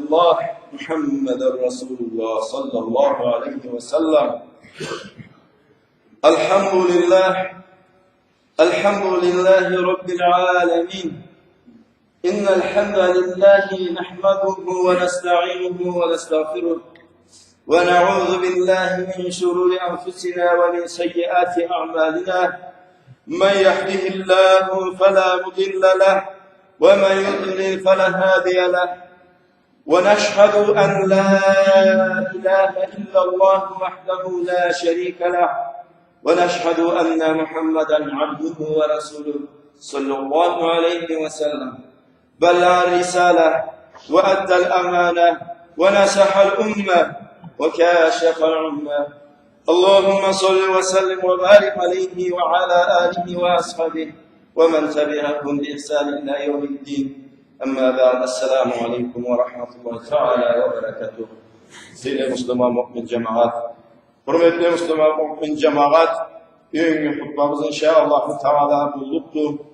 الله محمد رسول الله صلى الله عليه وسلم. الحمد لله رب العالمين. إن الحمد لله نحمده ونستعينه ونستغفره ونعوذ بالله من شرور أنفسنا ومن سيئات أعمالنا. من يهده الله فلا مضل له ومن يضلل فلا هادي له. ونشهد أن لا إله إلا الله وحده لا شريك له. ونشهد أن محمدا عبده ورسوله صلى الله عليه وسلم. بلغ الرسالة وأدى الأمانة ونصح الأمة وكاشف العمة. اللهم صل وسلم وبارك عليه وعلى آله وأصحابه ومن تبعهم بإحسان إلى يوم الدين. Amma ba'd. Esselamu aleyküm ve rahmetullahi teala ve berekatuhu. Sevgili Müslüman mümin cemaat, hürmetli Müslüman mümin cemaat, bugünkü hutbamız inşallah Teala bulduktu.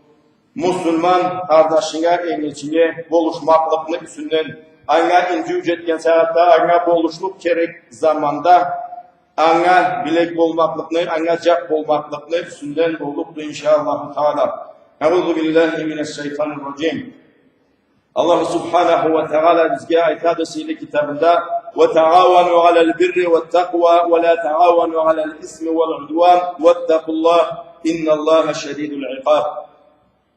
Müslüman kardeşine, emniçine buluşmaklıkını üstünden, ana inci ücretken saatte, ana buluşluk gerek zamanda, ana bilek olmaklıkını, ana cak olmaklıkını üstünden bulduktu inşallah Teala. Euzu billahi mineşşeytanirracim. Allah subhanahu ve teala bizge ayetadesiyle kitabında وَتَعَاوَنُوا عَلَى الْبِرِّ وَالتَّقْوَى وَلَا تَعَاوَنُوا عَلَى الْإِثْمِ وَالْعُدْوَانِ وَاتَّقُوا اللّٰهَ اِنَّ اللّٰهَ شَدِيدُ الْعِقَابِ.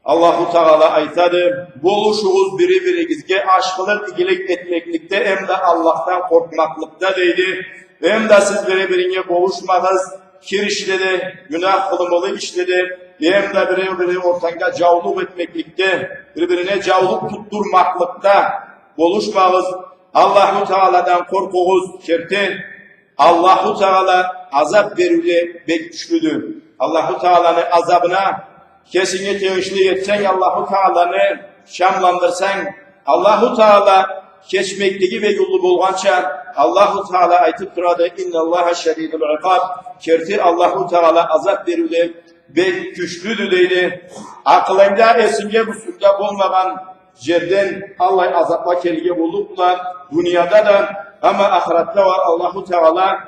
Allahu Teala ayetadı, buluşuğuz birbirigizge aşkılık igilik etmeklikte hem de Allah'tan korkmaklıkta deydi. Hem de siz birbirine buluşmağız, kir işledi, günah kılımılı işledi. Hem de birbiri ortanga cavluk etmeklikte, birbirine cavluk tutturmaklıkta buluşmağız. Allahu Teala'dan korkuğuz, kerti. Allahu Teala azap verile bekçülüdür. Allahu Teala'nın azabına kesinlikle teşvik etsen, Allahu Teala'nı şamlandırsan, Allahu Teala keçmekliği ve yolu bulgança Allahu Teala aytıp duradı. İnnallaha şedidul ikab. Kerti Allahu Teala azap verile bek güçlüdür deydi. Aklında esinge bu sünde bulmadan yerden Allah azapla kelge bulduklar. Dünyada da ama ahirette var Allahu Teala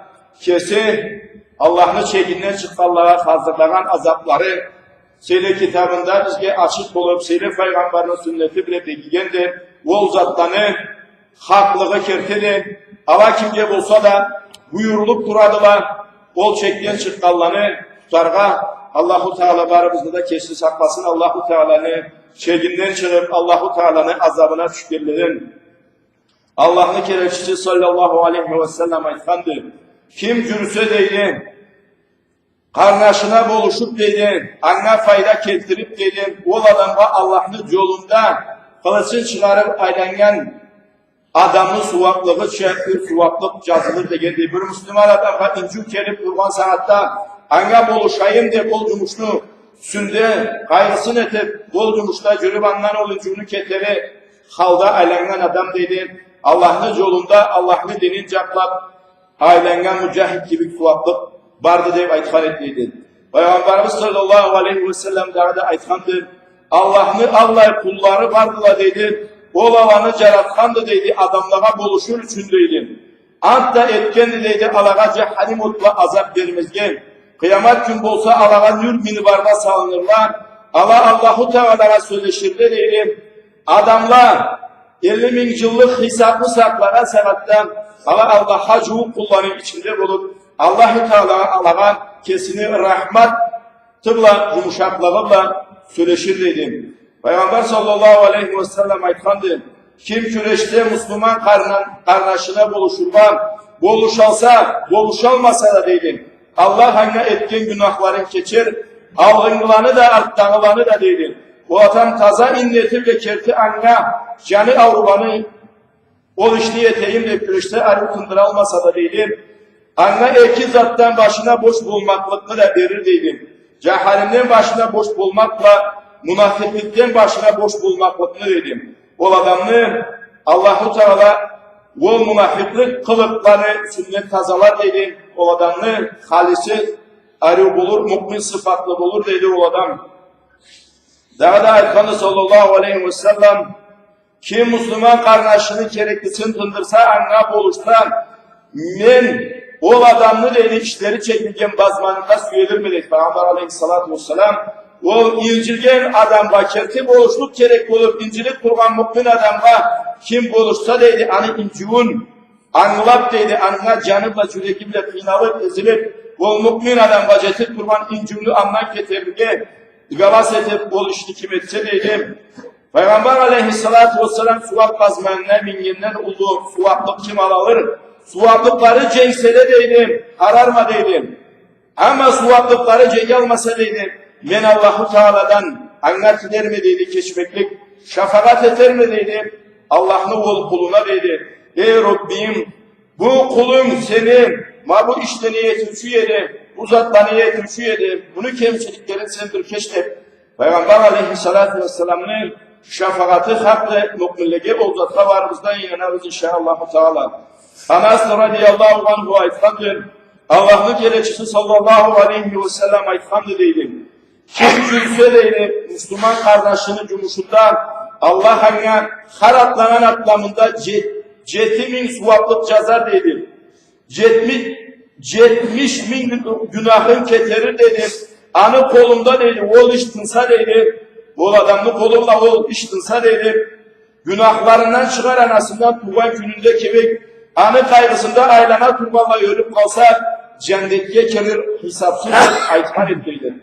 kesi Allah'ın çekinden çıkanlara hazırlanan azapları Seyre kitabında bizge açık olup Seyre Peygamber'in sünneti bile begigendir. O zatlarını haklığı kertedi. Allah kimge bulsa da buyurulup duradılar. Ol çekten çıkanlarını tutarga Allahu Teala barımızda da kesin saklasın. Allahu Teala'nı çekinden çıkıp Allahu Teala'nın azabına şükürlerin. Allah'ın kereçisi sallallahu aleyhi ve sellem aytkandı. Kim cürse deydi, karnaşına buluşup deydi, anna fayda keltirip deydi, o adamga Allah'ın yolunda kılıçı çıkarıp aylangan adamın suvaklığı çektir, suvaklık yazılır deydi. Bir Müslüman adamga incü kelip durgan sanatta anga buluşayım de bol cumuşlu sünde kaygısını etip bol cumuşta cürüp andan olucunu ketleri halda aylangan adam deydi. Allah'ın yolunda Allah'ın dinin caklap aylangan mücahit gibi suvaklık vardı deyip aytkan etmeydi. Peygamberimiz sallallahu aleyhi ve sellem da aytkandı. Allah'ın Allah kulları vardılar deydi. O alanı caratkandı deydi. Adamlara buluşur için deydi. Ant da etkendi deydi. Alağa cehalim otla azap vermezgen. Kıyamet gün bolsa Allah'a nür minibarda salınırlar. Allahu Teala'ya söyleşirler deydi. Adamlar 50 bin yıllık hesabı saklara sebepten Allah hacı kulların içinde bulup Allah-u Teala Allah'a kesini rahmetla, yumuşaklığıyla söyleşir dedim. Peygamber sallallahu aleyhi ve sellem aytkandı. Kim küreşte Müslüman karnaşına buluşurlar, buluşalmasa da dedim. Allah hangi etkin günahların keçir, algınlarını da arttağılarını da dedim. Bu adam taza inletir ve kerti anna, canı avrubanı, ol işte yeteyim de küreşte arı kındıra olmasa da dedim. Anna iki zattan başına boş bulmaklıkını da verir dedim. Cehalimden başına boş bulmakla, münafıklıktan başına boş bulmaklıkını dedim. O adamını Allahu Teala o münafıklık kılıkları sünnet tazalar dedim. O adamını halisi arı bulur, mümin sıfatlı bulur dedi o adam. Daha da Efendimiz sallallahu aleyhi ve sellem Kim Müslüman kardeşinin gereklisini tındırsa, anla boluşsa, men ol adamını deydi işleri çekilgen bazmanında söyler mi deydi. Peygamber aleyhissalatu vesselam, o incilgen adamga kertip oluşluk gerek olup, incilik kurgan mümin adamga kim boluşsa deydi, anı inciun, anlap deydi, anla canıpla, yüreğimle, kıynalıp, ezilip, o mümin adamga cetip kurban incilini anlan getirge, gavas etip bol işini kim etse deydi. Peygamber aleyhissalatu vesselam suvap bazmanına mingenden ulu suvaplık kim alır? Suvaplıkları ceysele deydim, hararma deydim. Ama suvaplıkları cey almasa deydim, ben Allahu Teala'dan anlar gider mi deydi keçmeklik, şafakat eder mi deydim, Allah'ın ol kuluna deydi. Ey Rabbim, bu kulun senin, ma bu işte niyetim şu yeri, uzatma niyetim şu yeri, bunu kemçiliklerin sendir keşte. Peygamber aleyhissalatu vesselam'ın şafakati haklı mukmillege uzatma var bizden yanarız inşallah Teala. Anas radıyallahu anhu ayetkandır. Allah'ın gelişisi sallallahu aleyhi ve sellem ayetkandı deydim. Kim gülse deydim, Müslüman kardeşinin cumuşundan Allah'ın haratlanan atlamında 70.000 suvaplık cazar deydim. 70.000 günahın keterir dedim. Anı kolunda dedim, ol iştinsa dedim. Ol adamlı kolumla ol iştinsa dedim. Günahlarından çıkar anasından tuğan gününde kemik. Anı kaygısında aylana kurbanla ölüp kalsa cennetliğe gelir hesapsız ayetkan ettiydi.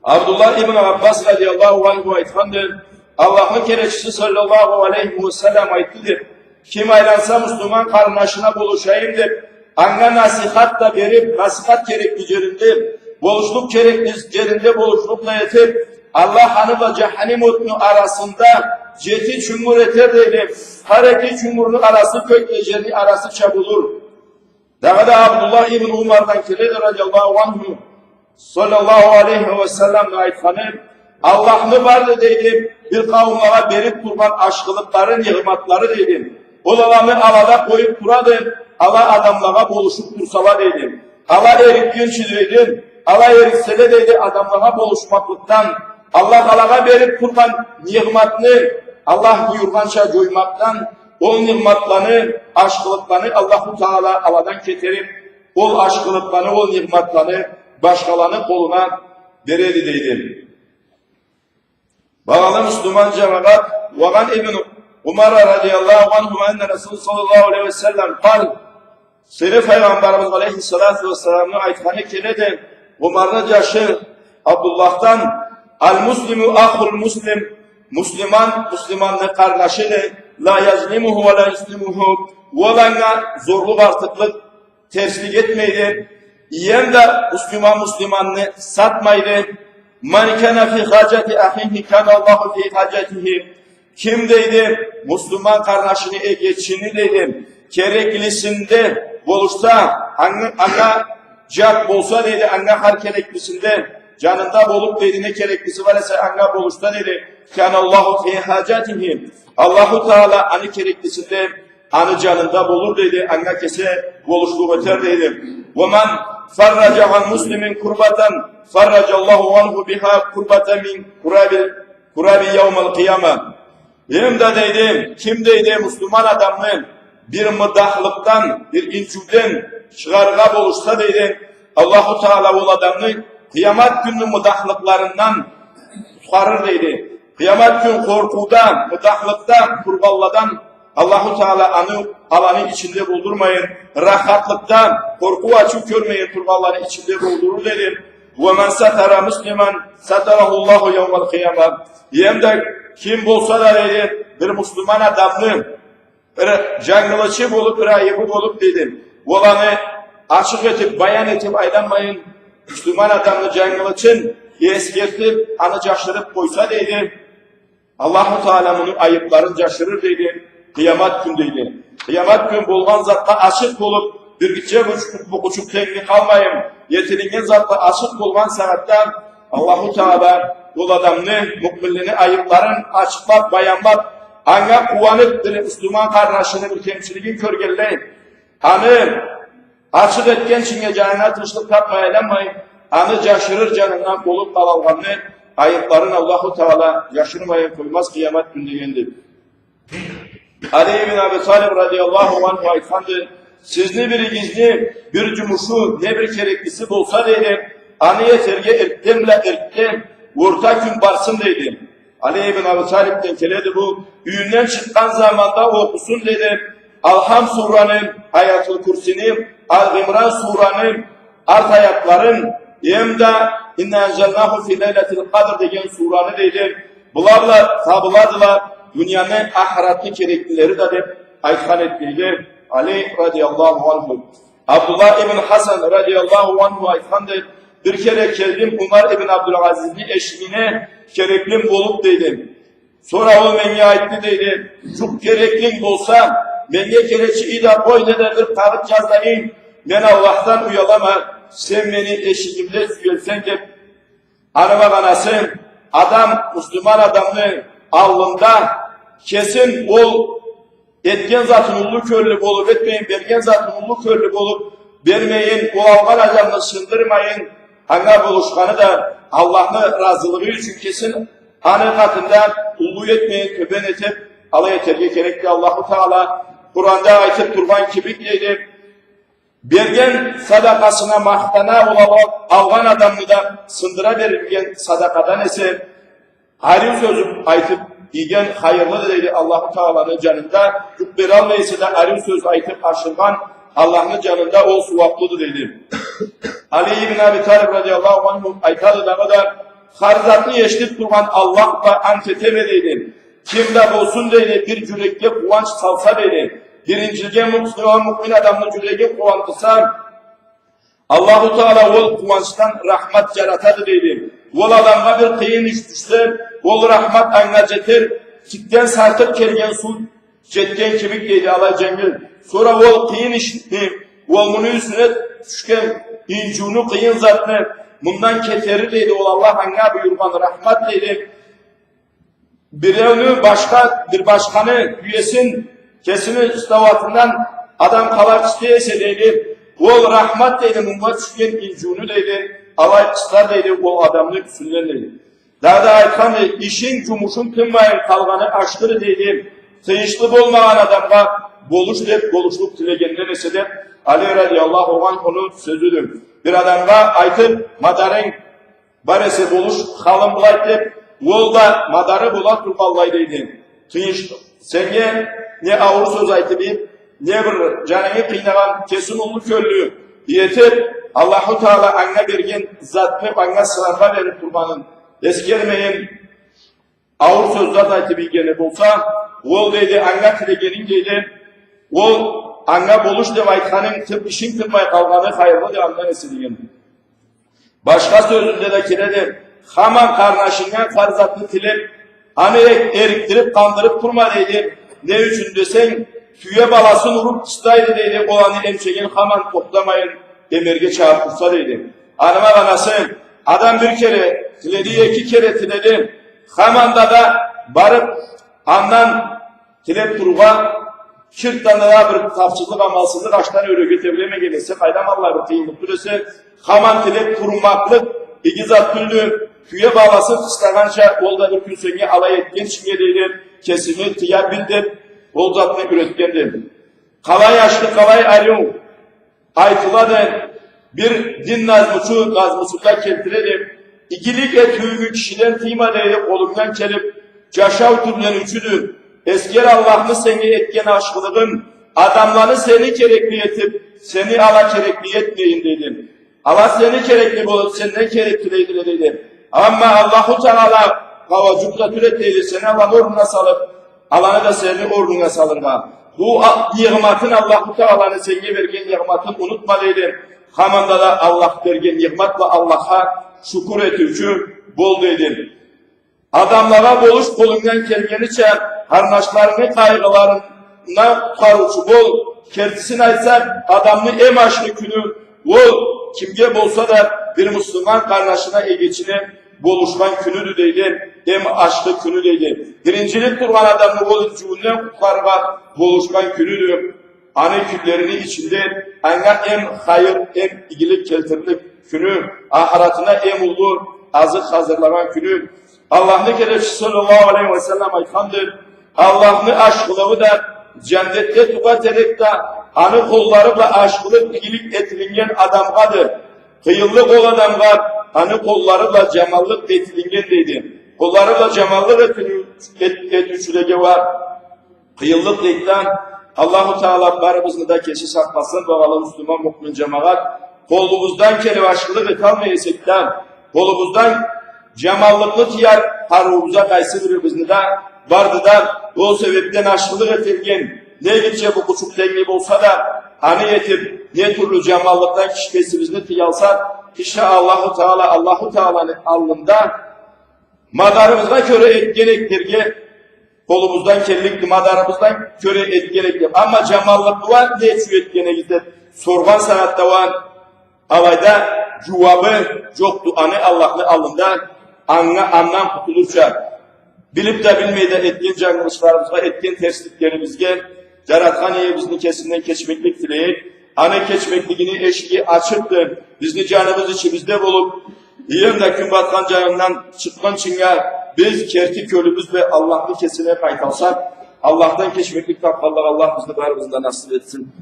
Abdullah İbn Abbas radıyallahu anhu ayetkandır. Allah'ın kereçisi sallallahu aleyhi ve sellem ayetlidir. Kim aylansa Müslüman kardeşine buluşayımdır. Anna nasihat da verip nasihat gerekli yerinde, buluşluk gerekli yerinde buluşlukla yetip Allah hanı ve cehennem otunu arasında ceti çumur eter deyip hareki çumurun arası kökleceni arası çabulur. Daha da Abdullah İbn Umar'dan kiredir radiyallahu anhu sallallahu aleyhi ve sellem'le ayetkanım Allah'ını vardı deyip bir kavimlara berip kurban aşkılıkların yığmatları deyip olanı alada koyup kuradır Allah adamlara buluşup dursala deyip Allah erikkin çizeydim Allah eriksele deyip adamlara buluşmaklıktan Allah Allah'a verip kurban nimetini Allah buyurgança coymaktan o nimetlerini, aşkılıklarını Allah-u Teala Allah'dan getirip o aşkılıklarını, o nimetlerini başkalarının koluna vereli deydim. Bağlı Müslüman cemaat Vagan İbn Umar radıyallahu anhu enne Resulü sallallahu aleyhi ve sellem kal Seni Peygamberimiz aleyhissalatu vesselam'ın ayetkanı kenedir. Umar'ın yaşı Abdullah'tan Al-Muslimu ahul muslim Müslüman, Müslümanla kardeşidir. La yazlimuhu ve la yuslimuhu Velanga zorluk artıklık terslik etmeydi. İyem de Müslümanını satmaydı. Man kana fi hacati ahihi kana Allahu fi hacatihi. Kim deydi? Müslüman kardeşini geçini deydi. Gereklisinde buluşsa, anna cak bolsa deydi, anna har gereklisinde canında bolup deydi, ne gereklisi var ise anna boluşta deydi. Kana Allahu fi hacatihi. Allahu Teala anı gereklisinde anı canında bulur deydi, anna kese boluşluğu öter deydi. Ve men farraca an muslimin kurbatan farracallahu anhu biha kurbatan min kurabi yevmel kıyame. Hem de deydim, kim deydi Müslüman adamın bir mıdahlıktan, bir incüden çıkarga buluşsa deydim, Allahu Teala o adamı kıyamet günü mıdahlıklarından tutarır deydi. Kıyamet gün korkudan, mıdahlıktan, kurballadan Allahu Teala alanı içinde buldurmayın. Rahatlıktan, korku açık görmeyin, kurbalları içinde buldurur dedim. وَمَنْ سَتَرَ مُسْلِمًا سَتَرَهُ اللّٰهُ يَوْمَ الْقِيَامَةِ. Hem de kim bolsa da dedi, bir Müslüman adamını bir cangılıçı bulup, bir ayıbı bulup dedim. Olanı açık etip, bayan etip aylanmayın. Müslüman adamını cangılıçın eskertip, anı caşırıp koysa dedi. Allah-u Teala bunu ayıpların caşırır dedi. Kıyamet gün dedi. Kıyamet gün bulgan zatta açık bulup, bir gitçe bu küçük teknik kalmayın. Yetiringen zatta açık bulgan saatten Allah-u Teala bu adamını, mukmillini ayıpların açıklap, bayanlap, anga kuvanıp bir Müslüman kardeşini bir temsilgin körgelleyin. Anı açık etken çinge canına tırışlık tapmaya elenmeyin. Anı caşırır canından bulup dalalganını ayıpların Allah-u Teala yaşırmaya koymaz kıyamet günde yendi. Ali ibn Abi Talib radıyallahu anh aytkandı, sizni bir gizli, bir cumuşu, ne bir kereklisi bolsa deydim, anı yeterge erktem, orta gün barsın deydim. Ali ibn Abi Talib'den keledi bu, üyünden çıkan zamanda okusun dedim. Alham suranın, Ayatul Kursi'nin, Al-Gimran suranın, alt ayakların, hem de İnne enzelnahu fi leyletil kadr degen suranı dedim. Bularla tabıladılar, dünyanın ahiretli gereklileri de deyip aytkan ettiği Ali radıyallahu anhu. Abdullah ibn Hasan radıyallahu anhu aytkandır. Bir kere keldim Umar ibn Abdülaziz'in eşliğine gereklim olup dedim. Sonra o menge aytti dedi. Çok gereklim olsa menge kereçi ida koy ne de bir tarık yazayım. Ben Allah'tan uyalama. Sen beni eşliğimde süyelsen de anıma kanasın. Adam, Müslüman adamın alnında kesin ol etken zatın ullu körlük olup etmeyin, bergen zatın ullu körlük olup vermeyin, o algan adamını sındırmayın. Hangi buluşkanı da Allah'ın razılığı için kesin anı katında ullu etmeyin, köben etip alay eterge gerekli Allah-u Teala Kur'an'da ayet kurban kibrikleydi. Bergen sadakasına mahtana olarak algan adamını da sındıra verilgen sadakadan ise hayır sözü aytıp diyen hayırlı dedi Allah-u Teala'nın canında. Cübbel ise de hayır söz aytıp aşırgan Allah'ın canında o suvaplıdır dedi. Ali ibn Abi Talib radıyallahu anh aytadı da kadar harzatını yeşlit kurban Allah'la anteteme dedi. Kimde olsun dedi bir cürekle kıvanç salsa dedi. Birincilge Müslüman mümin adamını cürekle kıvançsa Allah-u Teala ol kıvançtan rahmet yaratadı dedi. Ol adamga bir kıyın iş düşse, ol rahmet anla jeter, tikten sartıp kelgen su jetken kibik deydi Allah Cengil. Sonra ol kıyın işini, ol bunu üstüne düşken incunu kıyın zatını, bundan keteri deydi, ol Allah anla buyurman rahmet deydi. Bir başkanı üyesin, kesini istavatından adam kalak isteyese deydi, ol rahmet deydi, bundan düşken incunu deydi. Allah ısrar deydi, o adamını üstünden deydi. Daha da aytkandı, işin cumuşun tınmayın kalganı aşkırı deydi. Tıyışlı olmayan adamga boluş deyip boluşluk dilegenden ise de Ali radiyallahu anh onun sözüdür. Bir adamga aytıp madarın baresi boluş halın bulayt deyip ol da madarı bulat turballay deydi. Tıyışlı. Senge ne ağır söz aytı deyip ne bir canını kıynagan kesin ulu köllüğü diyetip Allah-u Teala anna bergen zatını anna sırarga verip kurbanın eskermeyin ağır sözler aytı bilgeni bulsa ol deydi anna tilegenin deydi ol anna boluş dev aytkanın tıp işin tıpmay kalganı hayırlı devamdan esirgen. Başka sözünde de kiredi haman karnaşından farzatını tilip hani eriktirip kandırıp kurma deydi. Ne üçün desen tüye balasını vurup çıtaydı deydi olanı emçekin haman toplamayın. Emerge çarpırsa deydi. Anıma kanasın, adam bir kere tiledi, iki kere tiledi. Hamanda da barıp andan tilep turga, şirkten de bir tafsızlık amalsızlık açtan öyle götürebileme gelirse, kaydam Allah'ı teyinlik durursa, haman tilep turmaklık, ikizat türlü tüye bağlası kıslaganca, olda bir gün sönge alay etken çinge deydi, kesimi tiyar bildir, oldatını üretkendir. Kalay yaşlı kalay arıyor. Aytıladı bir din nazmusu gazmusunda keltirelim. İkilik etüğü kişiden tima deyip kolundan kelip caşav türlen üçüdür. Esker Allah'ını seni etken aşkılığın adamlarını seni kerekli etip seni ala kerekli etmeyin dedim. Allah seni kerekli bulup senden kerekli dedim. Ama Allah-u Teala kavacukla türeteydi seni Allah'ın ornuna salıp Allah'ını da seni ornuna salırma. Bu nimetın Allah-u Teala'nın seni vergen nimetini unutma deydi. Hamanda da Allah vergen nimetle Allah'a şükür etücü bol deydi. Adamlara boluş kolundan kelgeniçe harnaşlarını kaygılarına karuçu bol. Kendisini aytsak adamını em aşkı günü bol. Kimge bolsa da bir Müslüman kardeşine geçine boluşman günüdür deydi. Em aşkı günü deydi. Birincilik kurban adamını bol cümle kurban boluşman günüdür. Anı küllerini içinde ancak en hayır, en iyilik keltirlik günü, ahiretine en ulu azık hazırlanan günü. Allah'ın kereçi sallallahu aleyhi ve sellem aykandır. Allah'ını aşkılığı da cennette tukat edip de anı kollarıyla aşkılık iyilik etilingen adamgadır. Kıyıllık ol adamga anı kollarıyla cemallık etilingen deydi. Kollarıyla cemallık etüçülege var. Kıyıllık deyden Allah-u Teala barımızını da keşi saklasın. Bağlı Müslüman mümin cemaat. Kolumuzdan kelime aşkılık etalmayasıktan, kolumuzdan cemallıklı tiyar harumuza kaysı birini de vardı da o sebepten aşkılık etilgen ne gitçe bu küçük dengi olsa da hani yetip ne türlü cemallıktan kişisimizni tiyalsa işte Allahu Teala'nın alnında madarımızda köre etkenektirge kolumuzdan kellikti madarımızdan köre etkenektir ama cemallıklı var ne şu etkenektir sorgan sanatta var alayda cevabı yoktu anı Allah'ın alnında anlam tutulursa bilip de bilmeyi de etkin canlılıklarımızga, etkin tersliklerimizge, yaratkan bizni kesimden keçmeklik dileyip, anı keçmekliğini eşiği açıktı, bizni canımız içimizde bulup, iyim de gün batkan canından çıkman çinga, biz kerti kölümüz ve Allah'lı kesine kaytalsak, Allah'tan keçmeklik tapkallar Allah bizni barımızda nasip etsin.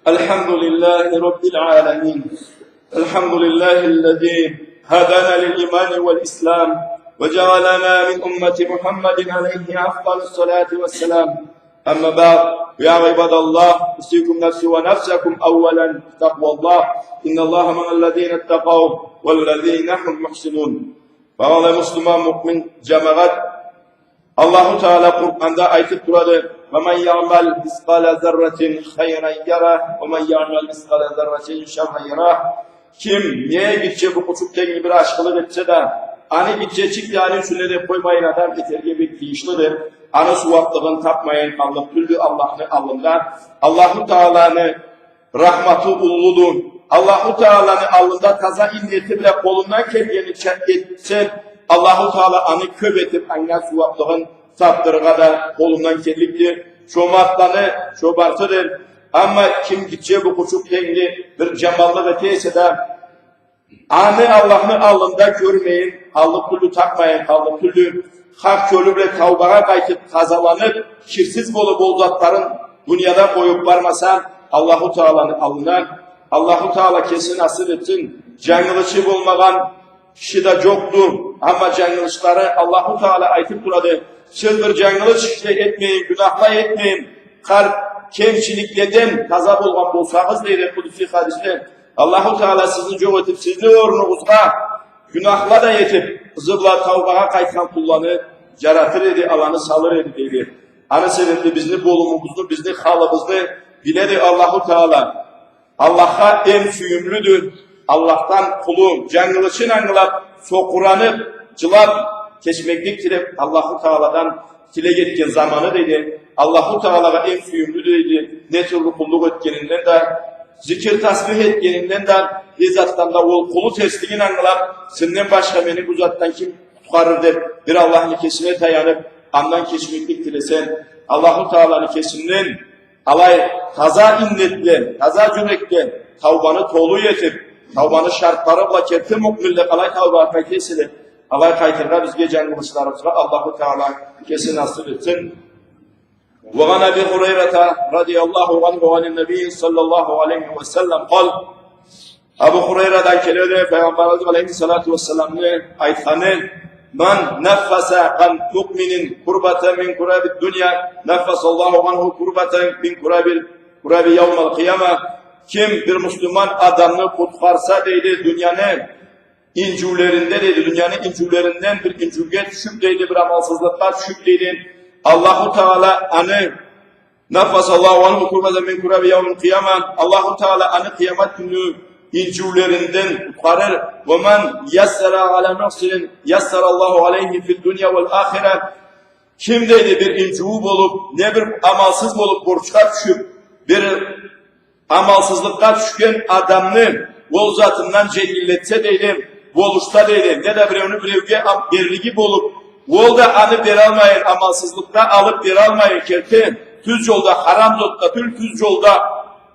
الحمد لله رب العالمين الحمد لله الذي هدانا للإيمان والإسلام وجعلنا من أمة محمد عليه أفضل الصلاة والسلام أما بعد يا عباد الله أوصيكم نفسي ونفسكم أولا تقوى الله إن الله مع الذين اتقوا والذين هم محسنون فعلى Müslüman mümin cemaat Allah-u Teala Kur'an'da aytıp duradı. وَمَنْ يَعْمَلْ مِثْقَالَ ذَرَّةٍ خَيْرًا يَرَهُ وَمَنْ يَعْمَلْ مِثْقَالَ ذَرَّةٍ شَرًّا يَرَهُ Kim neye gidecek bu küçük dengi bir aşkılık etse de ani gidecek çıktı ani sünnet koymayın adam iterge bir deyişlidir. Anı suvaklığın tapmayın Allah türlü Allah'ın alında. Allah-u Teala'nın rahmatı ulludur. Allah-u Teala'nın alında taza inniyeti bile kolundan kelgeni etse Allah-u Teala anı köp etip anına suvaklığın taptırığa da kolundan kelliktir. Çomartlanı çobartıdır. Ama kim gidecek bu küçük dengi bir cemallık eteyse de anı Allah'ın alında görmeyin, Allah türlü takmayın, Allah türlü hak yoluyla tavbaya kayıtıp tazalanıp şirsiz bol zatların dünyada koyup varmasan Allah-u Teala'nın alından Allah-u Teala kesin nasip etsin. Cangılışı bulmadan kişi de yoktur. Ama cangılışları Allah-u Teala aytıp duradı. Siz bir cangılış işte etmeyin, günahla etmeyin. Kalp kemçiliklerden taza bulgan bolsanız deydi Kudüs'ü hadiste. Allah-u Teala sizi yok etip sizni ornunuzga günahla da yetip zıbla tavbağa kaytan kullanı yaratır edi, alanı salır edi deydi. Anı sebeple bizni bolumumuzu, bizni halımızı biledi Allah-u Teala. Allah'a en süyümlüdür. Allah'tan kulu cangılışın angılap, sokuranıp, cılap, keçmeklik tilep Allah-u Teala'dan tile getken zamanı dedi. Allah-u Teala'ga en süyümlü dedi. Ne türlü kulluk etkeninden de, zikir tasbih etkeninden de, izattan da ol kulu tesliğin angılap, senden başka beni bu zattan kim tutarır der. Bir Allah'ın kesine dayanıp, andan keçmeklik tilesen, Allah-u Teala'nın kesinden, alay taza innetle, taza cürekle, tavbanı tolu yetip, tavbanı şartlarıyla kerti mukmille alay tavba kaytesiyle, alay kaytırga bizge canlılıklarımızga Allah-u Teala kesin nasip etsin. وعن أبي هريرة رضي الله عنه عن النبي صلى الله عليه وسلم قال Abu Hureyre'den kelede Peygamberimiz Aleyhissalatu vesselam'ın aytkanı "Men neffasa an mu'minin kurbatan min kurabi dunya neffasallahu anhu kurbatan min kurabi yevmel kıyame." Kim bir Müslüman adamını kurtarsa deydi dünyanın incüllerinde deydi, dünyanın incüllerinden bir incülge düşüp deydi, bir amalsızlıklar düşüp deydi. Allah-u Teala anı neffasallahu anhu kurbatan min kurabi yevmel kıyame. Allah-u Teala anı kıyamet günü incüllerinden kurtarır. Ve men yassara ala nafsinin yassarallahu aleyhi fid dunya vel ahire. Kim deydi bir incü olup, ne bir amalsız olup borçlar düşüp, bir amalsızlıklar düşken adamını o zatından cehilletse deydim. boluşta deydi. Ne de birevge berligi bolup, ol da anı bir almayın, amalsızlıkta alıp bir almayın kerti. Tüz yolda, haram zotta, tüz yolda,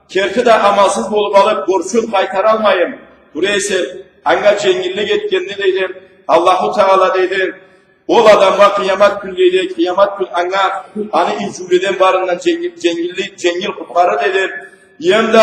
kerti de amalsız bolup alıp, borçun kaytar almayın. Buraya ise, anga cengillik etkenini deydi. Allahu Teala deydi. Ol adamga kıyamet gün deydi. Kıyamet gün anga, anı incüleden barından cengil kutları deydi. Yem de,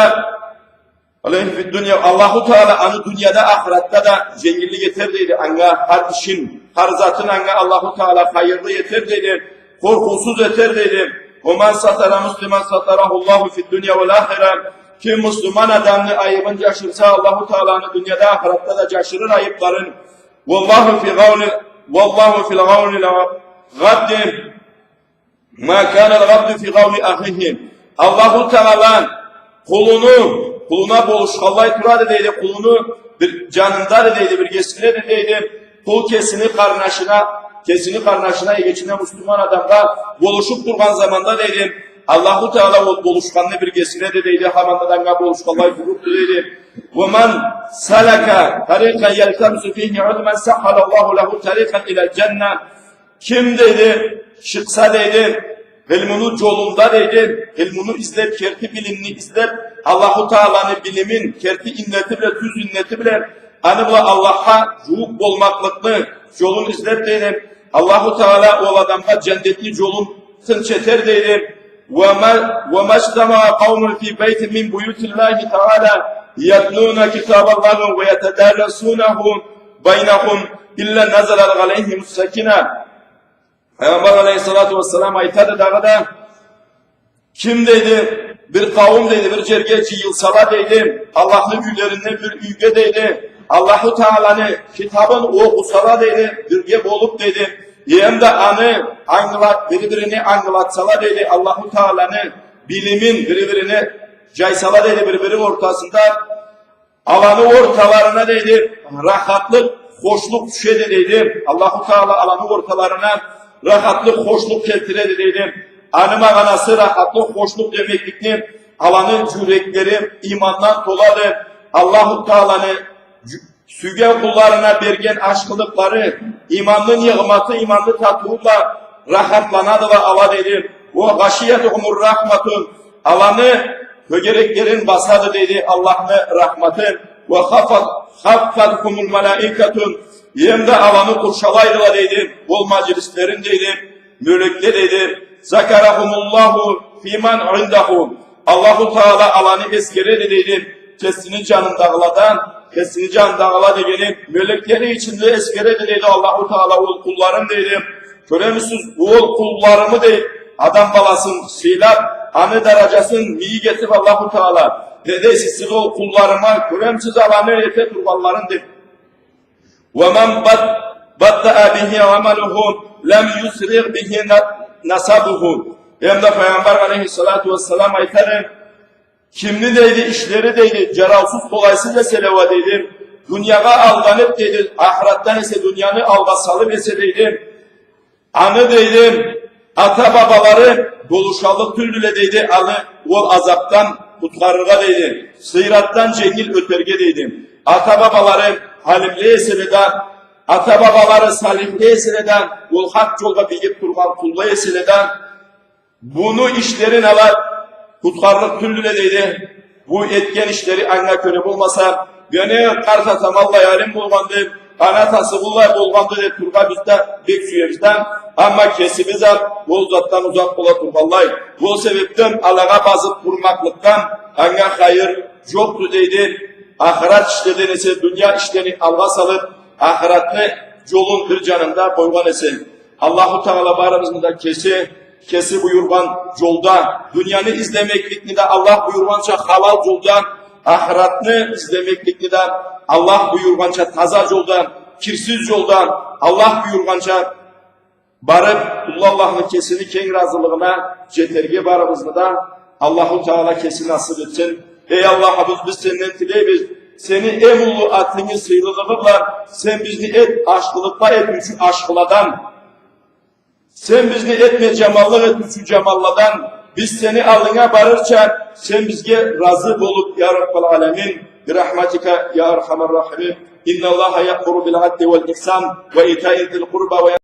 Allahu Teala anı dünyada ahirette da cengillik yeter deydi. Anga her işin, her zatın anga Allahu Teala hayırlı yeter deydi. Korkusuz yeter deydi. وَمَنْ سَتَرَ مُسْلِمًا سَتَرَهُ اللّٰهُ فِي الدُّنْيَا وَالْآخِرَةِ Kim Müslüman adamını ayıbın caşırsa Allahu Teala'nı dünyada ahirette de caşırır ayıpların. وَاللّٰهُ فِي الْغَوْنِ الْغَبْدِ مَا كَانَ الْغَبْدُ فِي غَوْنِ أَخِهِ Allahu Teala kuluna boluşkallay tura dedeydi, kulunu bir canında dedeydi, bir gesine dedeydi, kul kesini karnaşına geçine Müslüman adamda boluşup durgan zamanda deydim. Allahu Teala o boluşkanlı bir gesine dedeydi, hamandadan boluşkallay durup dedeydi. وَمَنْ سَلَكَ تَرِيقًا يَلْتَمْسُ فِيهِ عُدْمًا سَحَّلَ اللّٰهُ لَهُ تَرِيقًا اِلَى الْجَنَّةِ Kim deydi, şıksa deydi, ilmunu yolunda deydi, ilmunu izlep, kerti bilimini izlep, Allahu Teala'nın bilimin, kerti inneti bile, tüz inneti bile, hani bu Allah'a ruh olmaklıklı yolun izlep deydi. Allahu Teala o adamda cennetli yolun sınçeter deydi. وَمَا اجْتَمَعَ قَوْمٌ فِي بَيْتٍ مِنْ بُيُوتِ اللّٰهِ تَعَالَى يَتْلُونَ كِتَابَ اللّٰهِ وَيَتَدَارَسُونَهُ بَيْنَهُمْ إِلَّا نَزَلَ عَلَيْهِمُ السَّكِينَةُ Peygamber Aleyhisselatü Vesselam aytadı dağda kim dedi bir kavim dedi bir cergeci yılsala dedi Allah'ın güllerinden bir üge dedi Allahu Teala'nı kitabın okusala dedi birge olup dedi hem de birbirini anlatsala dedi Allahu Teala'nı bilimin birbirini caysala dedi birbiri ortasında alanı ortalarına dedi rahatlık hoşluk düşedi dedi Allahu Teala alanı ortalarına rahatlık, hoşluk keltiredi deydim. Anıma anası rahatlık, hoşluk demeklikni alanı yürekleri imandan doladı. Allahu Teala'nı sügen kullarına bergen aşkılıkları, imanın yığmatı, imanlı tatlıkla rahatlanadı ve ala dedim. O gaşiyetuhumur rahmatun alanı högereklerin basadı dedi Allah'ın rahmatı. Ve haffadhumul melaikatun hem de alanı kurşalaydılar dedim. Bol meclislerin dedim. Mülükle dedim. Zakarahumullahu fiman indahu. Allahu Teala alanı eskere dedim. Kesini canın dağladı gelip mülükleri içinde eskere dedi Allahu Teala ol kullarım dedim. Köremsiz ol kullarımı de adam balasın silap anı derecesini miyi getirip Allahu Teala. Dedi siz ol kullarıma köremsiz alanı ete turbalların dedim. وَمَنْ بَدَّأَ بِهِ عَمَلُهُ لَمْ يُسْرِغْ بِهِ نَسَبُهُ Hem de Peygamber Aleyhisselatü Vesselam aytarım. Kimli deydi, işleri deydi, ceralsız kolaysızca seleva deydi. Dünyaya aldanıp deydi, ahiretten ise dünyanı algasalıp ise deydi. Anı deydi, ata babaları doluşalık türlüle deydi, anı ol azaptan tutkarırga deydi. Sırattan cengil öterge deydi. Ata babaları halimli esileden, ata babaları salimli esileden, ol hak yolda bilip durgan kullu esileden, bunu işlerin alar, tutkarlık türlüle deydi. Bu etken işleri anna köre bulmasa, beni kartatamalla yarim bulgandı, anatası bullay bulgandı deyip turga bizde, bek süyemizden, ama kesimiz al, bol zattan uzak ola turballay. Bu sebepten alağa bazıp vurmaklıktan, anna hayır yoktu deydi. Ahiret işlerden ise dünya işlerini alga salıp, ahiretli yolun bir canında koygan ise, Allahu Teala baramızda kesi buyurgan yolda, dünyanı izlemeklikni de Allah buyurgança halal yolda, ahiretini izlemeklikni de Allah buyurgança taza yolda, kirsiz yolda, Allah buyurgança barıp, Allah'ın kesini keng razılığına ceterge baramızda da Allahu Teala kesin nasip etsin. Ey Allah'ımız biz senden dileyiz. Seni emullu aklını sıyrılığırlar. Sen bizni et aşkılıkla et üçü aşkıladan. Sen bizni etme cemallık et üçü cemalladan. Biz seni alına barırça sen bizge razı bolup ya Rabbal Alemin. برحمتك يا أرحم الراحمين. إن الله يأمر بالعدل والإحسان وإيتاء ذي القربى